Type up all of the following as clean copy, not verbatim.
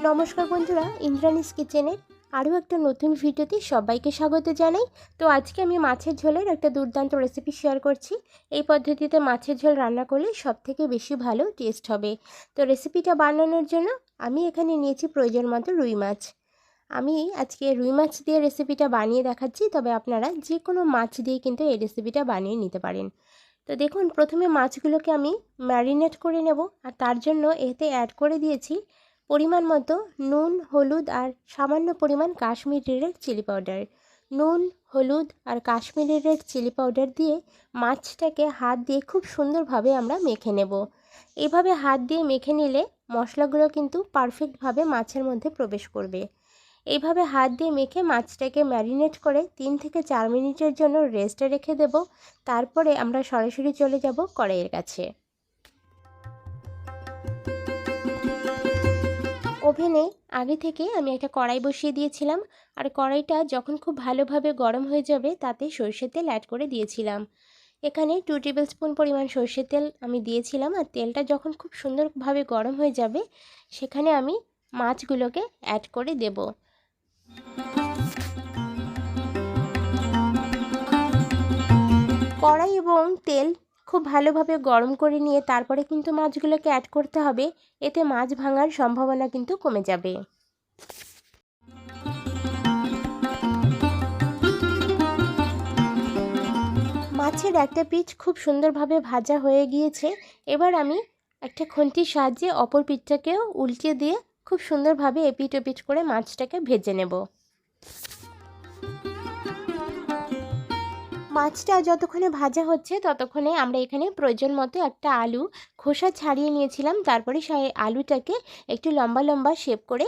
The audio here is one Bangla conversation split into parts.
নমস্কার বন্ধুরা, ইন্দ্রাণীস কিচেনের আরও একটা নতুন ভিডিওতে সবাইকে স্বাগত জানাই। তো আজকে আমি মাছের ঝোলের একটা দুর্দান্ত রেসিপি শেয়ার করছি। এই পদ্ধতিতে মাছের ঝোল রান্না করলে সবথেকে বেশি ভালো টেস্ট হবে। তো রেসিপিটা বানানোর জন্য আমি এখানে নিয়েছি প্রয়োজন মতো রুই মাছ। আমি আজকে রুই মাছ দিয়ে রেসিপিটা বানিয়ে দেখাচ্ছি, তবে আপনারা যে কোনো মাছ দিয়ে কিন্তু এই রেসিপিটা বানিয়ে নিতে পারেন। তো দেখুন, প্রথমে মাছগুলোকে আমি ম্যারিনেট করে নেব, আর তার জন্য এতে অ্যাড করে দিয়েছি পরিমাণ মতো নুন, হলুদ আর সামান্য পরিমাণ কাশ্মীরি রেড চিলি পাউডার। নুন, হলুদ আর কাশ্মীরি রেড চিলি পাউডার দিয়ে মাছটাকে হাত দিয়ে খুব সুন্দরভাবে আমরা মেখে নেব। এভাবে হাত দিয়ে মেখে নিলে মশলাগুলো কিন্তু পারফেক্টভাবে মাছের মধ্যে প্রবেশ করবে। এইভাবে হাত দিয়ে মেখে মাছটাকে ম্যারিনেট করে 3 থেকে 4 মিনিটের জন্য রেস্টে রেখে দেব। তারপরে আমরা সরাসরি চলে যাব কড়াইয়ের কাছে। ওভেনে আগে থেকে আমি একটা কড়াই বসিয়ে দিয়েছিলাম, আর কড়াইটা যখন খুব ভালোভাবে গরম হয়ে যাবে তাতে সরষের তেল অ্যাড করে দিয়েছিলাম। এখানে 2 টেবিল স্পুন পরিমাণ সরষের তেল আমি দিয়েছিলাম, আর তেলটা যখন খুব সুন্দরভাবে গরম হয়ে যাবে সেখানে আমি মাছগুলোকে অ্যাড করে দেব। কড়াই এবং তেল খুব ভালোভাবে গরম করে নিয়ে তারপরে কিন্তু মাছগুলোকে অ্যাড করতে হবে, এতে মাছ ভাঙার সম্ভাবনা কিন্তু কমে যাবে। মাছের একটা পিঠ খুব সুন্দরভাবে ভাজা হয়ে গিয়েছে। এবার আমি একটা খুন্তির সাহায্যে অপর পিঠটাকেও উল্টে দিয়ে খুব সুন্দরভাবে এপিট ওপিট করে মাছটাকে ভেজে নেব। মাছটা যতক্ষণে ভাজা হচ্ছে ততক্ষণে আমরা এখানে প্রয়োজন মতো একটা আলু খোসা ছাড়িয়ে নিয়েছিলাম। তারপরে সেই আলুটাকে একটু লম্বা লম্বা শেপ করে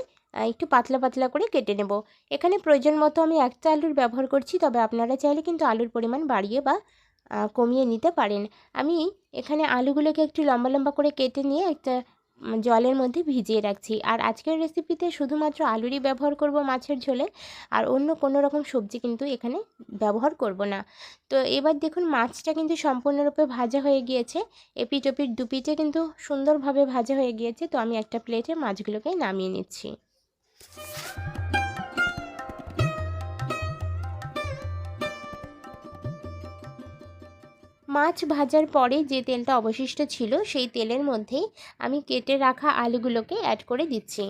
একটু পাতলা পাতলা করে কেটে নেব। এখানে প্রয়োজন মতো আমি একটা আলুর ব্যবহার করছি, তবে আপনারা চাইলে কিন্তু আলুর পরিমাণ বাড়িয়ে বা কমিয়ে নিতে পারেন। আমি এখানে আলুগুলোকে একটু লম্বা লম্বা করে কেটে নিয়ে একটা জলের মধ্যে ভিজিয়ে রাখছি। আর আজকের রেসিপিতে শুধুমাত্র আলুরই ব্যবহার করব মাছের ঝোলে, আর অন্য কোনো রকম সবজি কিন্তু এখানে ব্যবহার করব না। তো এবার দেখুন, মাছটা কিন্তু সম্পূর্ণরূপে ভাজা হয়ে গিয়েছে। এপিট ওপিট দুপিটে কিন্তু সুন্দরভাবে ভাজা হয়ে গিয়েছে। তো আমি একটা প্লেটে মাছগুলোকে নামিয়ে নিচ্ছি। মাছ ভাজার পরে যে তেলটা অবশিষ্ট ছিল সেই তেলের মধ্যেই আমি কেটে রাখা আলুগুলোকে অ্যাড করে দিচ্ছি।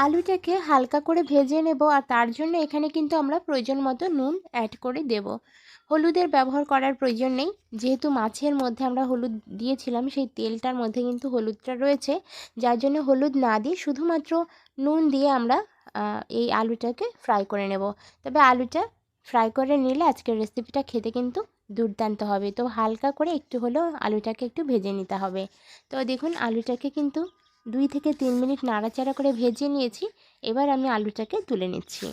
আলুটাকে হালকা করে ভেজে নেব, আর তার জন্য এখানে কিন্তু আমরা প্রয়োজন মতো নুন অ্যাড করে দেব। হলুদের ব্যবহার করার প্রয়োজন নেই, যেহেতু মাছের মধ্যে আমরা হলুদ দিয়েছিলাম সেই তেলটার মধ্যে কিন্তু হলুদটা রয়েছে, যার জন্য হলুদ না দিয়ে শুধুমাত্র নুন দিয়ে আমরা এই আলুটাকে ফ্রাই করে নেব। তবে আলুটা ফ্রাই করে নিলে আজকের রেসিপিটা খেতে কিন্তু দুর্দান্ত হবে। তো হালকা করে একটু হলেও আলুটাকে একটু ভেজে নিতে হবে। তো দেখুন, আলুটাকে কিন্তু 2 থেকে 3 মিনিট নাড়াচাড়া করে ভেজে নিয়েছি। এবার আমি আলুটাকে তুলে নিচ্ছি।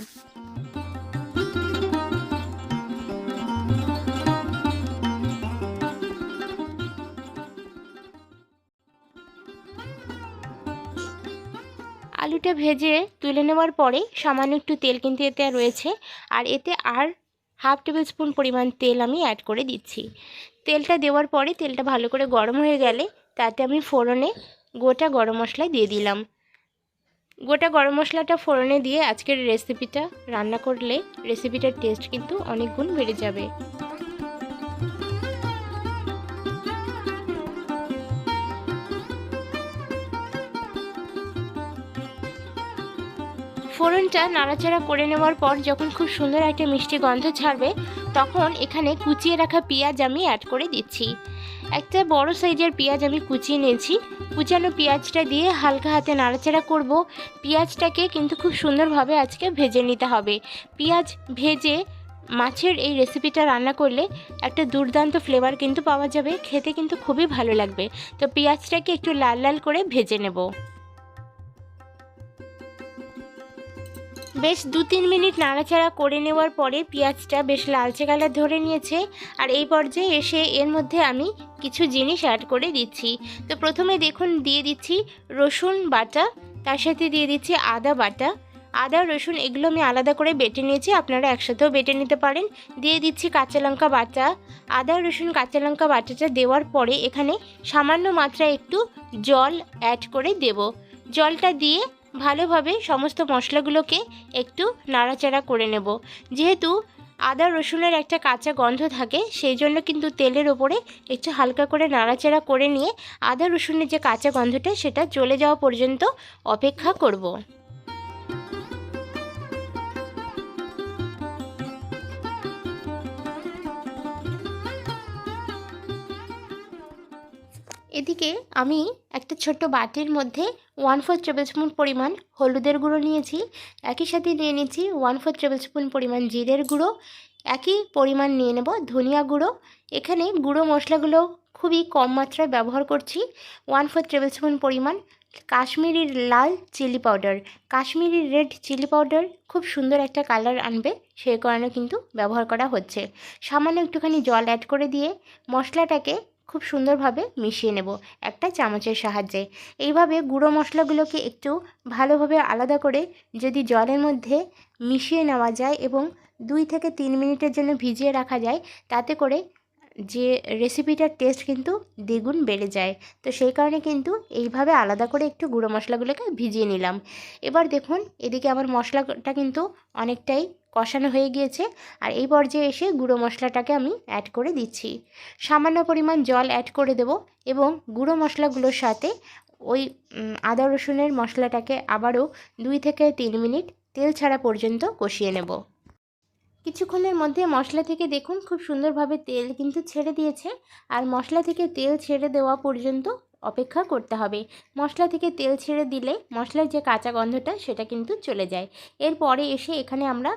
আলুটা ভেজে তুলে নেওয়ার পরে সামান্য একটু তেল কিন্তু এতে রয়েছে, আর এতে আর 1/2 টেবিল স্পুন পরিমাণ তেল আমি অ্যাড করে দিচ্ছি। তেলটা দেওয়ার পরে তেলটা ভালো করে গরম হয়ে গেলে তাতে আমি ফোড়নে গোটা গরম মশলা দিয়ে দিলাম। গোটা গরম মশলাটা ফোড়নে দিয়ে আজকের রেসিপিটা রান্না করলে রেসিপিটার টেস্ট কিন্তু অনেক গুণ বেড়ে যাবে। ফোড়নটা নাড়াচাড়া করে নেওয়ার পর যখন খুব সুন্দর একটা মিষ্টি গন্ধ ছাড়বে তখন এখানে কুচিয়ে রাখা পেঁয়াজ আমি অ্যাড করে দিচ্ছি। একটা বড় সাইজের পেঁয়াজ আমি কুচিয়ে নিয়েছি। কুচানো পেঁয়াজটা দিয়ে হালকা হাতে নাড়াচাড়া করব। পেঁয়াজটাকে কিন্তু খুব সুন্দরভাবে আজকে ভেজে নিতে হবে। পেঁয়াজ ভেজে মাছের এই রেসিপিটা রান্না করলে একটা দুর্দান্ত ফ্লেভার কিন্তু পাওয়া যাবে, খেতে কিন্তু খুবই ভালো লাগবে। তো পেঁয়াজটাকে একটু লাল লাল করে ভেজে নেব। বেশ 2-3 মিনিট নাড়াচাড়া করে নেওয়ার পরে পেঁয়াজটা বেশ লালচে কালার ধরে নিয়েছে, আর এই পর্যায়ে এসে এর মধ্যে আমি কিছু জিনিস অ্যাড করে দিচ্ছি। তো প্রথমে দেখুন দিয়ে দিচ্ছি রসুন বাটা, তার সাথে দিয়ে দিচ্ছি আদা বাটা। আদা রসুন এগুলো আমি আলাদা করে বেটে নিয়েছি, আপনারা একসাথেও বেটে নিতে পারেন। দিয়ে দিচ্ছি কাঁচা লঙ্কা বাটা। আদা রসুন কাঁচা লঙ্কা বাটাটা দেওয়ার পরে এখানে সামান্য মাত্রায় একটু জল অ্যাড করে দেব। জলটা দিয়ে ভালোভাবে সমস্ত মশলাগুলোকে একটু নাড়াচাড়া করে নেব। যেহেতু আদা রসুনের একটা কাঁচা গন্ধ থাকে, সেই জন্য কিন্তু তেলের ওপরে একটু হালকা করে নাড়াচাড়া করে নিয়ে আদা রসুনের যে কাঁচা গন্ধটা সেটা চলে যাওয়া পর্যন্ত অপেক্ষা করব। এদিকে আমি একটা ছোট্ট বাটির মধ্যে 1/4 টেবিল স্পুন পরিমাণ হলুদের গুঁড়ো নিয়েছি। একই সাথে নিয়ে নিচ্ছি 1/4 টেবিল স্পুন পরিমাণ জিরের গুঁড়ো। একই পরিমাণ নিয়ে নেব ধনিয়া গুঁড়ো। এখানে গুঁড়ো মশলাগুলো খুবই কম মাত্রায় ব্যবহার করছি। 1/4 টেবিল স্পুন পরিমাণ কাশ্মীরি লাল chilli powder. Kashmiri red chilli powder খুব সুন্দর একটা কালার আনবে, সেই কারণে কিন্তু ব্যবহার করা হচ্ছে। সামান্য একটুখানি জল অ্যাড করে দিয়ে মশলাটাকে খুব সুন্দরভাবে মিশিয়ে নেব একটা চামচের সাহায্যে। এইভাবে গুঁড়ো মশলাগুলোকে একটু ভালোভাবে আলাদা করে যদি জলের মধ্যে মিশিয়ে নেওয়া যায় এবং 2 থেকে 3 মিনিটের জন্য ভিজিয়ে রাখা যায়, তাতে করে যে রেসিপিটার টেস্ট কিন্তু দ্বিগুণ বেড়ে যায়। তো সেই কারণে কিন্তু এইভাবে আলাদা করে একটু গুঁড়ো মশলাগুলোকে ভিজিয়ে নিলাম। এবার দেখুন এদিকে আমার মশলাটা কিন্তু অনেকটাই কষানো হয়ে গিয়েছে, আর এই পর্যায়ে এসে গুঁড়ো মশলাটাকে আমি অ্যাড করে দিচ্ছি। সামান্য পরিমাণ জল অ্যাড করে দেব এবং গুঁড়ো মশলাগুলোর সাথে ওই আদা রসুনের মশলাটাকে আবারও 2 থেকে 3 মিনিট তেল ছাড়া পর্যন্ত কষিয়ে নেব। কিছুক্ষণের মধ্যে মশলা থেকে দেখুন খুব সুন্দরভাবে তেল কিন্তু ছেড়ে দিয়েছে, আর মশলা থেকে তেল ছেড়ে দেওয়া পর্যন্ত অপেক্ষা করতে হবে। মশলা থেকে তেল ছেড়ে দিলে মশলার যে কাঁচা গন্ধটা সেটা কিন্তু চলে যায়। এরপরে এসে এখানে আমরা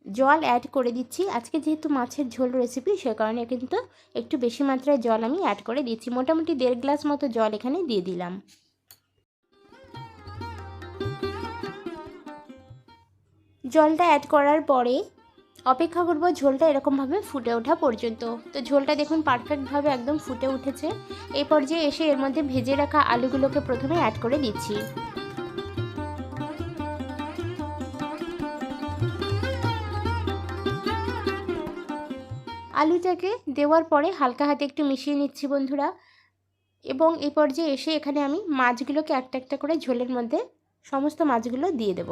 জল অ্যাড করে দিচ্ছি। আজকে যেহেতু মাছের ঝোল রেসিপি, সে কারণে কিন্তু একটু বেশি মাত্রায় জল আমি অ্যাড করে দিচ্ছি। মোটামুটি 1.5 গ্লাস মতো জল এখানে দিয়ে দিলাম। জলটা অ্যাড করার পরে অপেক্ষা করব ঝোলটা এরকমভাবে ফুটে ওঠা পর্যন্ত। তো ঝোলটা দেখুন পারফেক্টভাবে একদম ফুটে উঠেছে। এই পর্যায়ে এসে এর মধ্যে ভেজে রাখা আলুগুলোকে প্রথমে অ্যাড করে দিচ্ছি। আলুটাকে দেওয়ার পরে হালকা হাতে একটু মিশিয়ে নিচ্ছি বন্ধুরা, এবং এই পর্যায়ে এসে এখানে আমি মাছগুলোকে একটা একটা করে ঝোলের মধ্যে সমস্ত মাছগুলো দিয়ে দেব।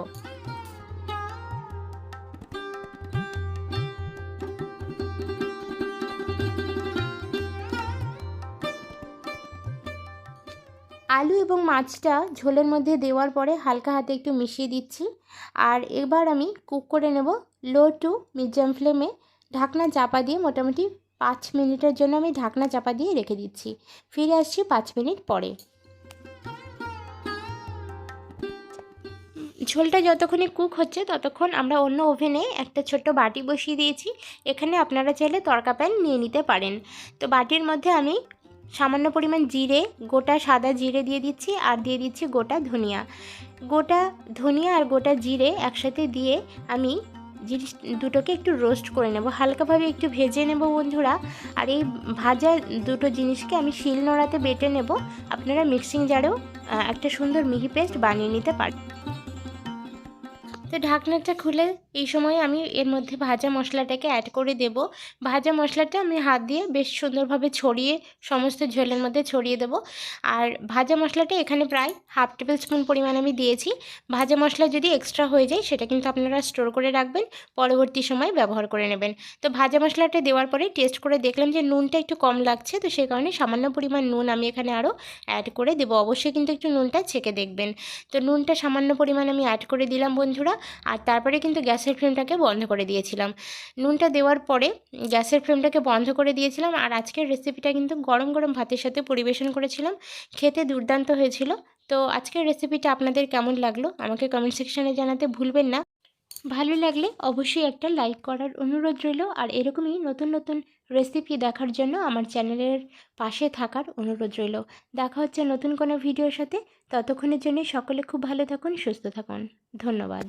আলু এবং মাছটা ঝোলের মধ্যে দেওয়ার পরে হালকা হাতে একটু মিশিয়ে দিচ্ছি। আর এবার আমি কুক করে নেব লো টু মিডিয়াম ফ্লেমে। ঢাকনা চাপা দিয়ে মোটামুটি 5 মিনিটের জন্য আমি ঢাকনা চাপা দিয়ে রেখে দিচ্ছি। ফিরে আসছি 5 মিনিট পরে। ঝোলটা যতক্ষণে কুক হচ্ছে ততক্ষণ আমরা অন্য ওভেনে একটা ছোট্ট বাটি বসিয়ে দিয়েছি। এখানে আপনারা চাইলে তড়কা প্যান নিয়ে নিতে পারেন। তো বাটির মধ্যে আমি সামান্য পরিমাণ জিরে, গোটা সাদা জিরে দিয়ে দিচ্ছি, আর দিয়ে দিচ্ছি গোটা ধনিয়া। গোটা ধনিয়া আর গোটা জিরে একসাথে দিয়ে আমি জিনিস দুটোকে একটু রোস্ট করে নেব, হালকাভাবে একটু ভেজে নেব বন্ধুরা। আর এই ভাজা দুটো জিনিসকে আমি শিলনোড়াতে বেটে নেব। আপনারা মিক্সিং জারেও একটা সুন্দর মিহি পেস্ট বানিয়ে নিতে পারেন। তো ঢাকনাটা খুলে এই সময় আমি এর মধ্যে ভাজা মশলাটাকে অ্যাড করে দেব। ভাজা মশলাটা আমি হাত দিয়ে বেশ সুন্দরভাবে ছড়িয়ে সমস্ত ঝোলের মধ্যে ছড়িয়ে দেব। আর ভাজা মশলাটা এখানে প্রায় 1/2 টেবিল স্পুন পরিমাণ আমি দিয়েছি। ভাজা মশলা যদি এক্সট্রা হয়ে যায় সেটা কিন্তু আপনারা স্টোর করে রাখবেন, পরবর্তী সময় ব্যবহার করে নেবেন। তো ভাজা মশলাটা দেওয়ার পরে টেস্ট করে দেখলাম যে নুনটা একটু কম লাগছে, তো সেই কারণে সামান্য পরিমাণ নুন আমি এখানে আরও অ্যাড করে দেব। অবশ্যই কিন্তু একটু নুনটা চেখে দেখবেন। তো নুনটা সামান্য পরিমাণ আমি অ্যাড করে দিলাম বন্ধুরা। আর তারপরে কিন্তু গ্যাসের ফ্লেমটাকে বন্ধ করে দিয়েছিলাম। নুনটা দেওয়ার পরে গ্যাসের ফ্লেমটাকে বন্ধ করে দিয়েছিলাম। আর আজকের রেসিপিটা কিন্তু গরম গরম ভাতের সাথে পরিবেশন করেছিলাম। খেতে দুর্দান্ত হয়েছিল। তো আজকের রেসিপিটা আপনাদের কেমন লাগলো আমাকে কমেন্ট সেকশানে জানাতে ভুলবেন না। ভালো লাগলে অবশ্যই একটা লাইক করার অনুরোধ রইল। আর এরকমই নতুন নতুন রেসিপি দেখার জন্য আমার চ্যানেলের পাশে থাকার অনুরোধ রইল। দেখা হচ্ছে নতুন কোনো ভিডিওর সাথে। ততক্ষণের জন্য সকলে খুব ভালো থাকুন, সুস্থ থাকুন। ধন্যবাদ।